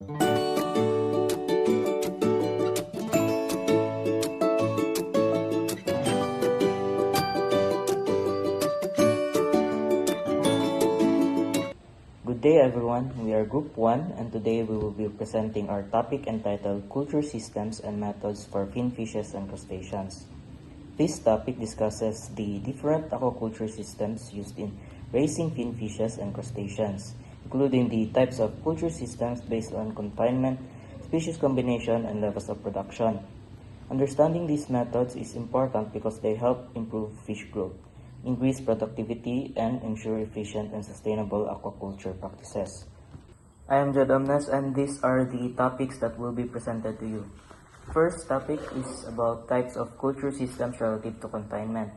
Good day everyone, we are Group 1 and today we will be presenting our topic entitled Culture Systems and Methods for Finfishes and Crustaceans. This topic discusses the different aquaculture systems used in raising finfishes and crustaceans, including the types of culture systems based on confinement, species combination, and levels of production. Understanding these methods is important because they help improve fish growth, increase productivity, and ensure efficient and sustainable aquaculture practices. I am Jed Omnes and these are the topics that will be presented to you. First topic is about types of culture systems relative to confinement.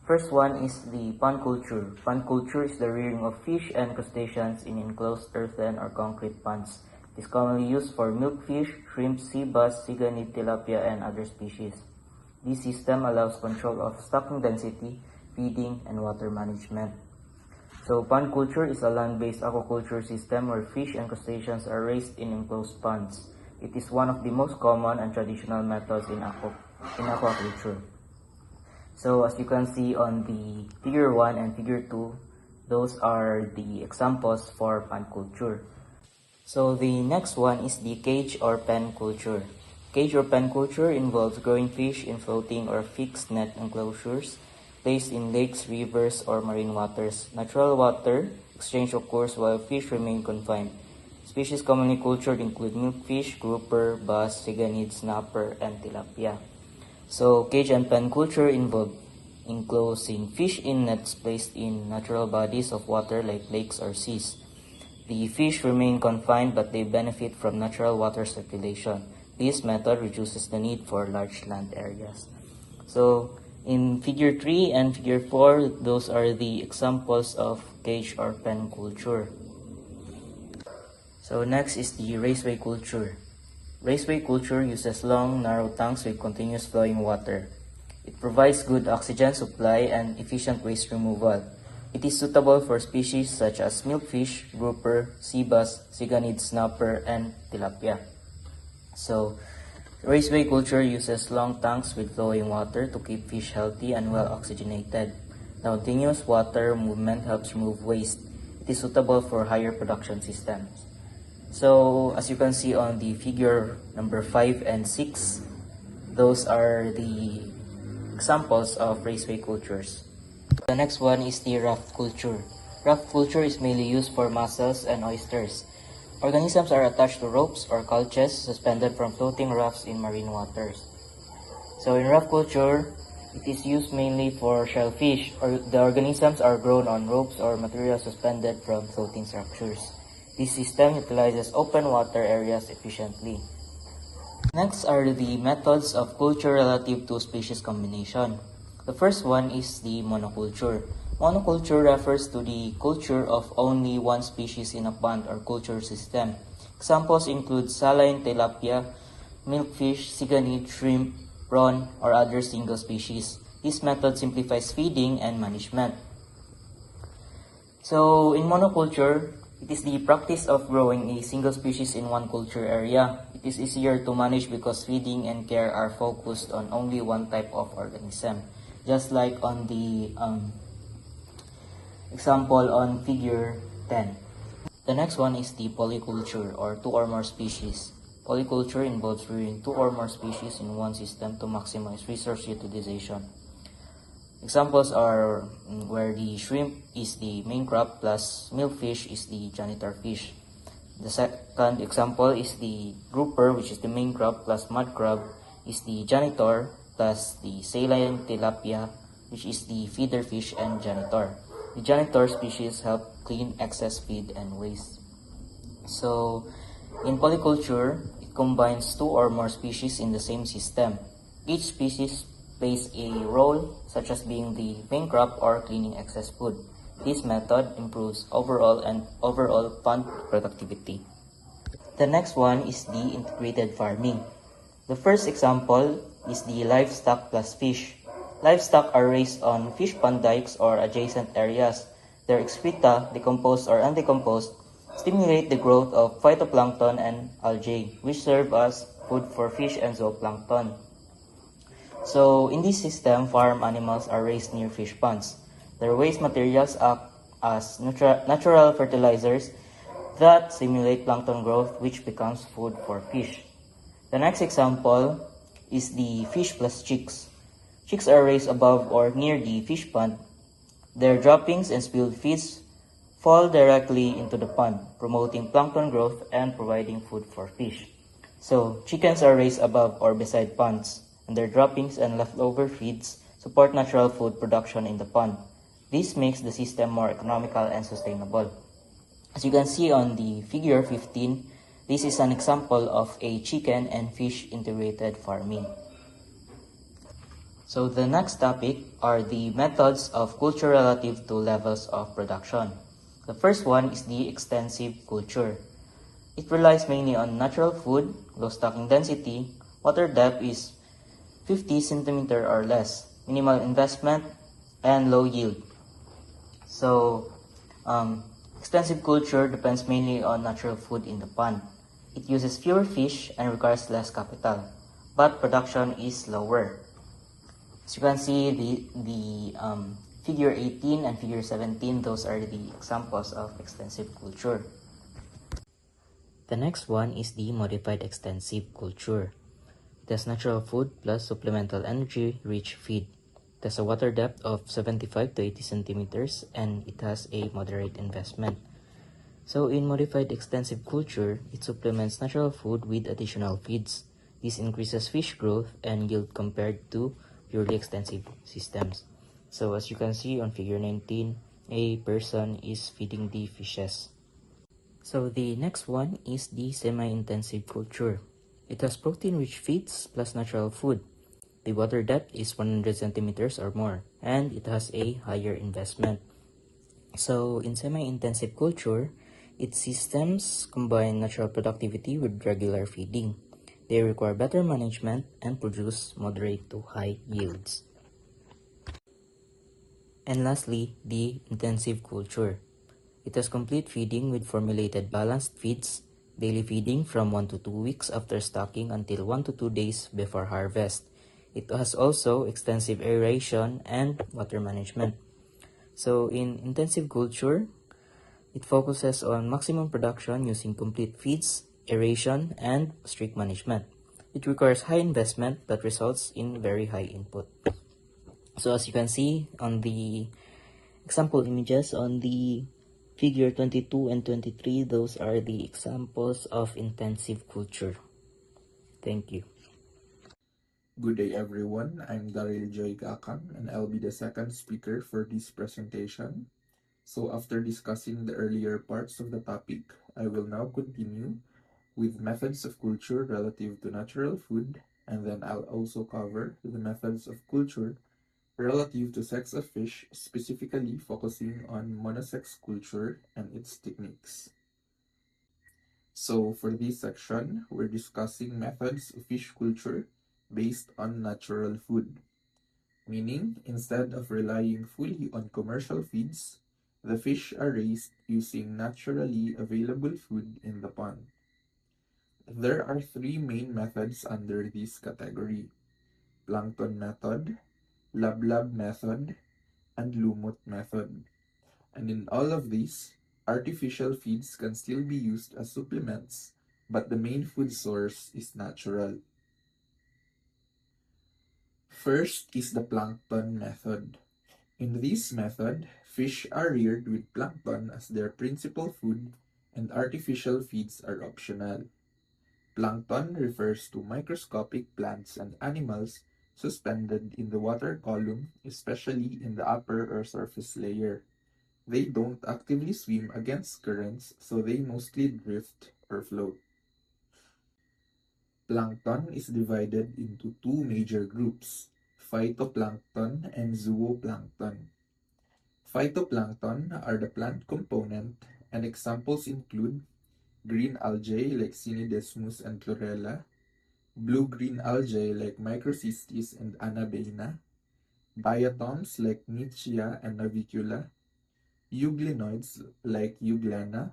First one is the pond culture. Pond culture is the rearing of fish and crustaceans in enclosed earthen or concrete ponds. It is commonly used for milkfish, shrimp, sea bass, siganid, tilapia, and other species. This system allows control of stocking density, feeding, and water management. So pond culture is a land-based aquaculture system where fish and crustaceans are raised in enclosed ponds. It is one of the most common and traditional methods in aquaculture. So as you can see on the figure 1 and figure 2, those are the examples for pond culture. So the next one is the cage or pen culture. Cage or pen culture involves growing fish in floating or fixed net enclosures placed in lakes, rivers, or marine waters. Natural water exchange occurs while fish remain confined. Species commonly cultured include milkfish, grouper, bass, siganid, snapper, and tilapia. So cage and pen culture involve enclosing fish in nets placed in natural bodies of water like lakes or seas. The fish remain confined but they benefit from natural water circulation. This method reduces the need for large land areas. So in figure 3 and figure 4, those are the examples of cage or pen culture. So next is the raceway culture. Raceway culture uses long, narrow tanks with continuous flowing water. It provides good oxygen supply and efficient waste removal. It is suitable for species such as milkfish, grouper, sea bass, siganid, snapper, and tilapia. So raceway culture uses long tanks with flowing water to keep fish healthy and well oxygenated. The continuous water movement helps remove waste. It is suitable for higher production systems. So as you can see on the figure number 5 and 6, those are the examples of raceway cultures. The next one is the raft culture. Raft culture is mainly used for mussels and oysters. Organisms are attached to ropes or couches suspended from floating rafts in marine waters. So in raft culture, it is used mainly for shellfish, or the organisms are grown on ropes or material suspended from floating structures. This system utilizes open water areas efficiently. Next are the methods of culture relative to species combination. The first one is the monoculture. Monoculture refers to the culture of only one species in a pond or culture system. Examples include saline, tilapia, milkfish, siganid, shrimp, prawn, or other single species. This method simplifies feeding and management. So in monoculture, it is the practice of growing a single species in one culture area. It is easier to manage because feeding and care are focused on only one type of organism, just like on the example on figure 10. The next one is the polyculture or 2 or more species. Polyculture involves rearing 2 or more species in one system to maximize resource utilization. Examples are where the shrimp is the main crop plus milkfish is the janitor fish. The second example is the grouper, which is the main crop, plus mud crab is the janitor, plus the saline tilapia, which is the feeder fish and janitor. The janitor species help clean excess feed and waste. So in polyculture, it combines 2 or more species in the same system. Each species plays a role such as being the main crop or cleaning excess food. This method improves overall pond productivity. The next one is the integrated farming. The first example is the livestock plus fish. Livestock are raised on fish pond dikes or adjacent areas. Their excreta, decomposed or undecomposed, stimulate the growth of phytoplankton and algae, which serve as food for fish and zooplankton. So, in this system, farm animals are raised near fish ponds. Their waste materials act as natural fertilizers that stimulate plankton growth, which becomes food for fish. The next example is the fish plus chicks. Chicks are raised above or near the fish pond. Their droppings and spilled feeds fall directly into the pond, promoting plankton growth and providing food for fish. So, chickens are raised above or beside ponds, and their droppings and leftover feeds support natural food production in the pond. This makes the system more economical and sustainable. As you can see on the figure 15, this is an example of a chicken and fish integrated farming. So the next topic are the methods of culture relative to levels of production. The first one is the extensive culture. It relies mainly on natural food, low stocking density, water depth is 50 cm or less, minimal investment, and low yield. So, extensive culture depends mainly on natural food in the pond. It uses fewer fish and requires less capital, but production is lower. As you can see, the figure 18 and figure 17, those are the examples of extensive culture. The next one is the modified extensive culture. It has natural food plus supplemental energy-rich feed. It has a water depth of 75 to 80 centimeters and it has a moderate investment. So in modified extensive culture, it supplements natural food with additional feeds. This increases fish growth and yield compared to purely extensive systems. So as you can see on figure 19, a person is feeding the fishes. So the next one is the semi-intensive culture. It has protein-rich feeds plus natural food. The water depth is 100 centimeters or more, and it has a higher investment. So in semi-intensive culture, its systems combine natural productivity with regular feeding. They require better management and produce moderate to high yields. And lastly, the intensive culture. It has complete feeding with formulated balanced feeds, daily feeding from 1 to 2 weeks after stocking until 1 to 2 days before harvest. It has also extensive aeration and water management. So in intensive culture, it focuses on maximum production using complete feeds, aeration, and strict management. It requires high investment but results in very high input. So as you can see on the example images on the figure 22 and 23, those are the examples of intensive culture. Thank you. Good day everyone, I'm Daryl Joy Gakang and I'll be the second speaker for this presentation. So after discussing the earlier parts of the topic, I will now continue with methods of culture relative to natural food, and then I'll also cover the methods of culture relative to sex of fish, specifically focusing on monosex culture and its techniques. So for this section, we're discussing methods of fish culture based on natural food. Meaning, instead of relying fully on commercial feeds, the fish are raised using naturally available food in the pond. There are three main methods under this category: plankton method, lab method, and lumot method. And in all of these, artificial feeds can still be used as supplements, but the main food source is natural. First is the plankton method. In this method, fish are reared with plankton as their principal food and artificial feeds are optional. Plankton refers to microscopic plants and animals suspended in the water column, especially in the upper or surface layer. They don't actively swim against currents, so they mostly drift or float. Plankton is divided into two major groups: phytoplankton and zooplankton. Phytoplankton are the plant component, and examples include green algae like Cinedesmus and Chlorella, blue-green algae like Microcystis and Anabaena, diatoms like Nitzschia and Navicula, euglenoids like Euglena,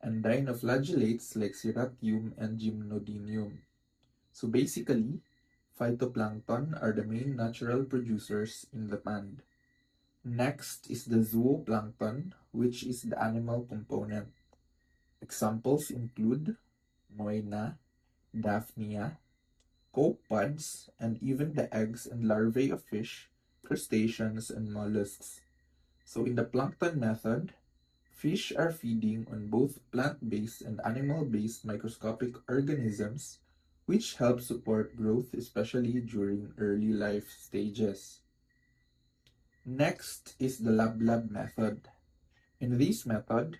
and dinoflagellates like Ceratium and Gymnodinium. So basically, phytoplankton are the main natural producers in the pond. Next is the zooplankton, which is the animal component. Examples include Moina, Daphnia, copepods, and even the eggs and larvae of fish, crustaceans, and mollusks. So in the plankton method, fish are feeding on both plant-based and animal-based microscopic organisms, which help support growth especially during early life stages. Next is the lab method. In this method,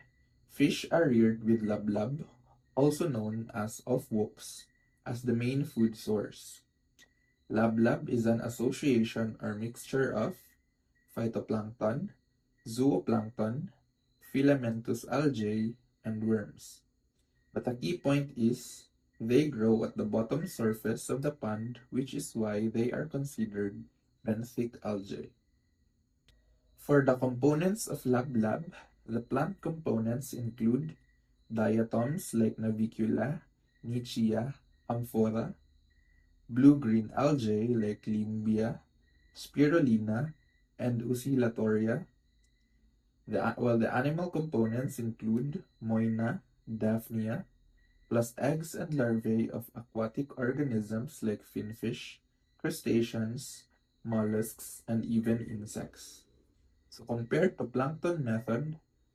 fish are reared with lablab, also known as offwhoops, as the main food source. Lablab is an association or mixture of phytoplankton, zooplankton, filamentous algae, and worms. But a key point is they grow at the bottom surface of the pond, which is why they are considered benthic algae. For the components of lablab, the plant components include diatoms like Navicula, Nichia, Amphora, blue-green algae like Limbia, Spirulina, and Oscillatoria, while the animal components include Moina, Daphnia, plus eggs and larvae of aquatic organisms like finfish, crustaceans, mollusks, and even insects. So compared to plankton method,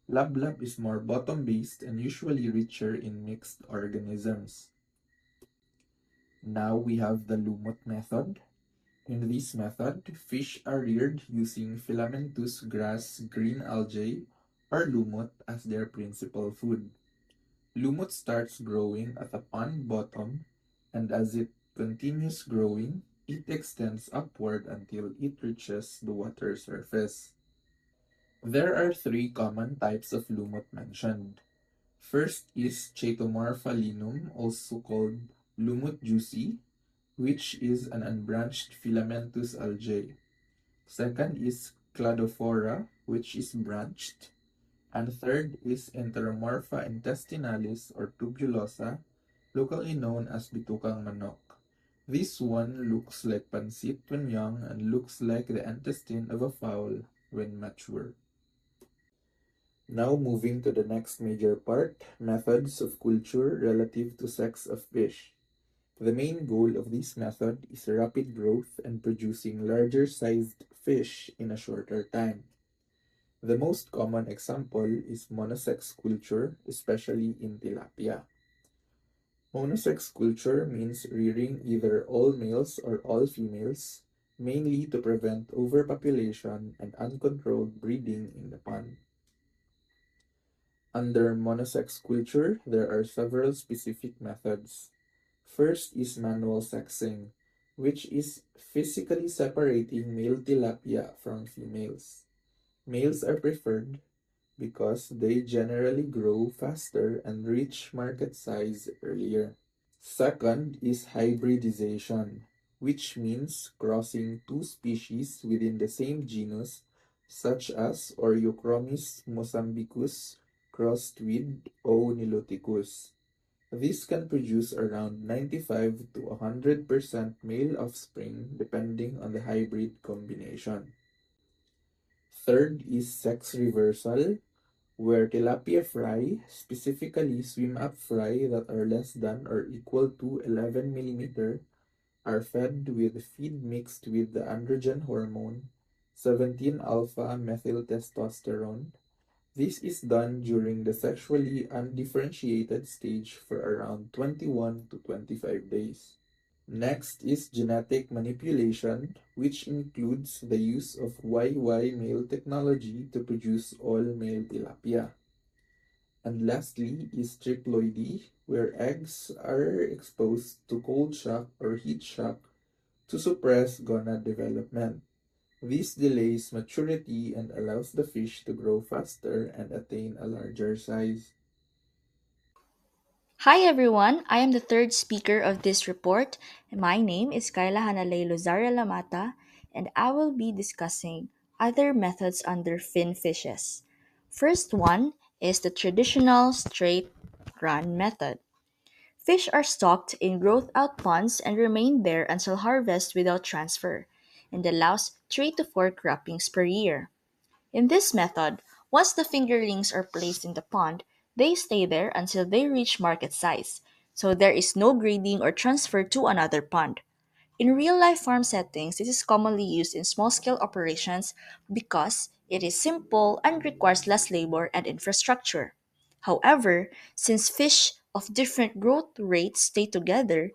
lablab is more bottom-based and usually richer in mixed organisms. Now we have the lumot method. In this method, fish are reared using filamentous grass green algae or lumot as their principal food. Lumot starts growing at the pond bottom, and as it continues growing, it extends upward until it reaches the water surface. There are three common types of lumot mentioned. First is Chaetomorpha linum, also called lumot juicy, which is an unbranched filamentous algae. Second is Cladophora, which is branched. And third is Enteromorpha intestinalis or tubulosa, locally known as bitukang manok. This one looks like pansit when young and looks like the intestine of a fowl when mature. Now moving to the next major part, methods of culture relative to sex of fish. The main goal of this method is rapid growth and producing larger sized fish in a shorter time. The most common example is monosex culture, especially in tilapia. Monosex culture means rearing either all males or all females, mainly to prevent overpopulation and uncontrolled breeding in the pond. Under monosex culture, there are several specific methods. First is manual sexing, which is physically separating male tilapia from females. Males are preferred because they generally grow faster and reach market size earlier. Second is hybridization, which means crossing two species within the same genus, such as Oreochromis mozambicus crossed with O. niloticus. This can produce around 95 to 100% male offspring depending on the hybrid combination. Third is sex reversal, where tilapia fry, specifically swim up fry that are less than or equal to 11 millimeter, are fed with feed mixed with the androgen hormone 17 alpha methyltestosterone. This is done during the sexually undifferentiated stage for around 21 to 25 days. Next is genetic manipulation, which includes the use of YY male technology to produce all male tilapia. And lastly is triploidy, where eggs are exposed to cold shock or heat shock to suppress gonad development. This delays maturity and allows the fish to grow faster and attain a larger size. Hi everyone, I am the third speaker of this report. My name is Kyla Hanalay Lozaria Lamata, and I will be discussing other methods under fin fishes. First one is the traditional straight run method. Fish are stocked in growth out ponds and remain there until harvest without transfer, and allows 3 to 4 croppings per year. In this method, once the fingerlings are placed in the pond, they stay there until they reach market size, so there is no grading or transfer to another pond. In real life farm settings, this is commonly used in small scale operations because it is simple and requires less labor and infrastructure. However, since fish of different growth rates stay together,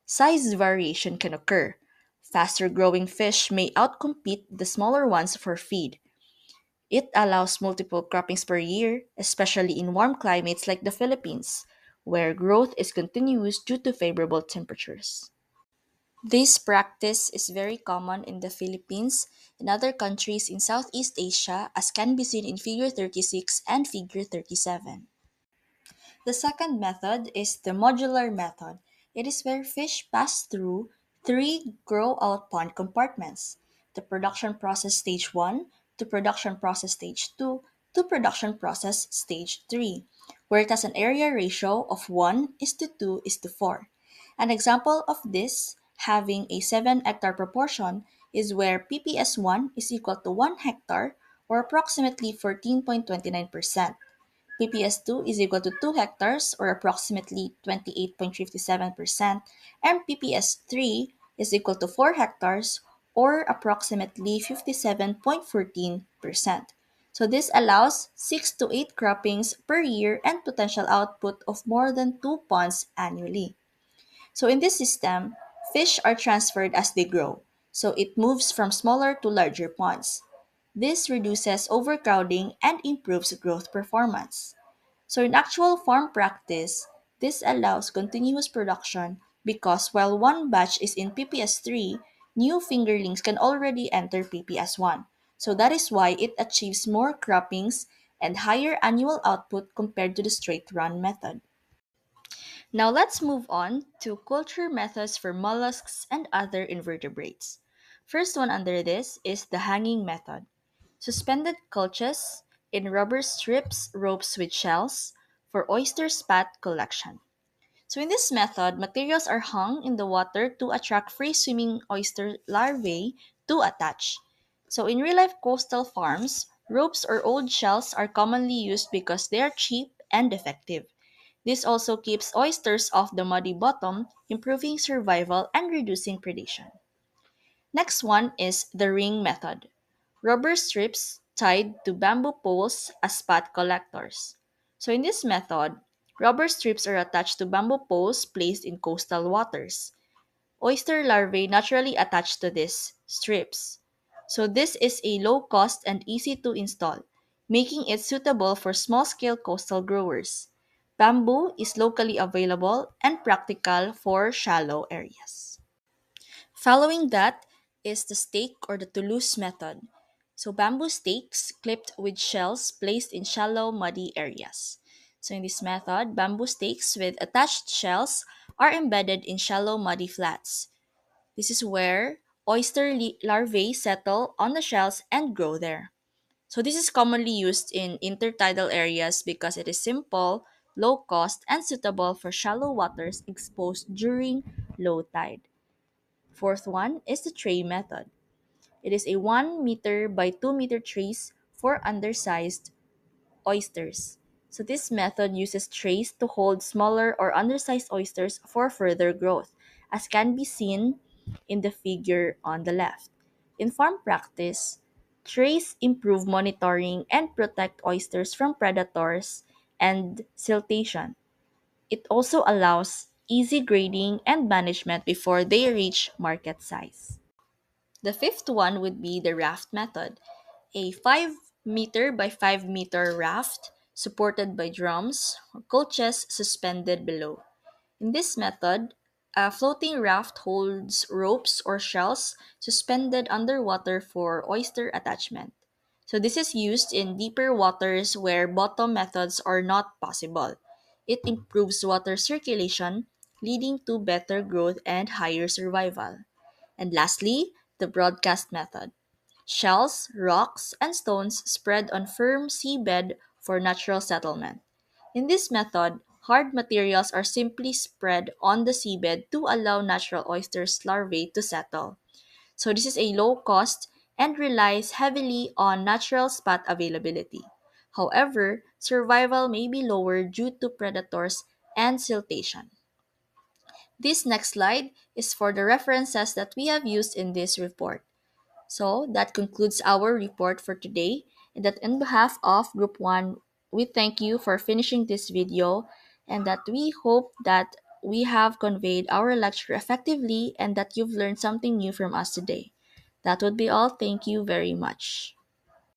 size variation can occur. Faster growing fish may outcompete the smaller ones for feed. It allows multiple croppings per year, especially in warm climates like the Philippines, where growth is continuous due to favorable temperatures. This practice is very common in the Philippines and other countries in Southeast Asia, as can be seen in Figure 36 and Figure 37. The second method is the modular method. It is where fish pass through three grow out pond compartments: the production process stage 1, to production process stage 2, to production process stage 3, where it has an area ratio of 1 is to 2 is to 4. An example of this having a 7 hectare proportion is where PPS1 is equal to 1 hectare or approximately 14.29%. PPS2 is equal to 2 hectares or approximately 28.57%, and PPS3 is equal to 4 hectares or approximately 57.14%. So this allows 6 to 8 croppings per year and potential output of more than 2 ponds annually. So in this system, fish are transferred as they grow, so it moves from smaller to larger ponds. This reduces overcrowding and improves growth performance. So in actual farm practice, this allows continuous production because while one batch is in PPS3, new fingerlings can already enter PPS1. So that is why it achieves more croppings and higher annual output compared to the straight run method. Now let's move on to culture methods for mollusks and other invertebrates. First one under this is the hanging method. Suspended cultures in rubber strips, ropes with shells for oyster spat collection. So in this method, materials are hung in the water to attract free swimming oyster larvae to attach. So in real life coastal farms, ropes or old shells are commonly used because they are cheap and effective. This also keeps oysters off the muddy bottom, improving survival and reducing predation. Next one is the ring method. Rubber strips tied to bamboo poles as spot collectors. So in this method, rubber strips are attached to bamboo poles placed in coastal waters. Oyster larvae naturally attach to these strips. So this is a low cost and easy to install, making it suitable for small scale coastal growers. Bamboo is locally available and practical for shallow areas. Following that is the stake or the Toulouse method. So bamboo stakes clipped with shells placed in shallow muddy areas. So in this method, bamboo stakes with attached shells are embedded in shallow muddy flats. This is where larvae settle on the shells and grow there. So this is commonly used in intertidal areas because it is simple, low cost, and suitable for shallow waters exposed during low tide. Fourth one is the tray method. It is a 1 meter by 2 meter trays for undersized oysters. So this method uses trays to hold smaller or undersized oysters for further growth, as can be seen in the figure on the left. In farm practice, trays improve monitoring and protect oysters from predators and siltation. It also allows easy grading and management before they reach market size. The fifth one would be the raft method, a 5 meter by 5 meter raft supported by drums or coaches suspended below. In this method, a floating raft holds ropes or shells suspended underwater for oyster attachment. So this is used in deeper waters where bottom methods are not possible. It improves water circulation, leading to better growth and higher survival. And lastly, the broadcast method. Shells, rocks, and stones spread on firm seabed for natural settlement. In this method, hard materials are simply spread on the seabed to allow natural oysters larvae to settle. So this is a low cost and relies heavily on natural spot availability. However, survival may be lower due to predators and siltation. This next slide is for the references that we have used in this report. So that concludes our report for today. And that on behalf of Group 1, we thank you for finishing this video and that we hope that we have conveyed our lecture effectively and that you've learned something new from us today. That would be all. Thank you very much.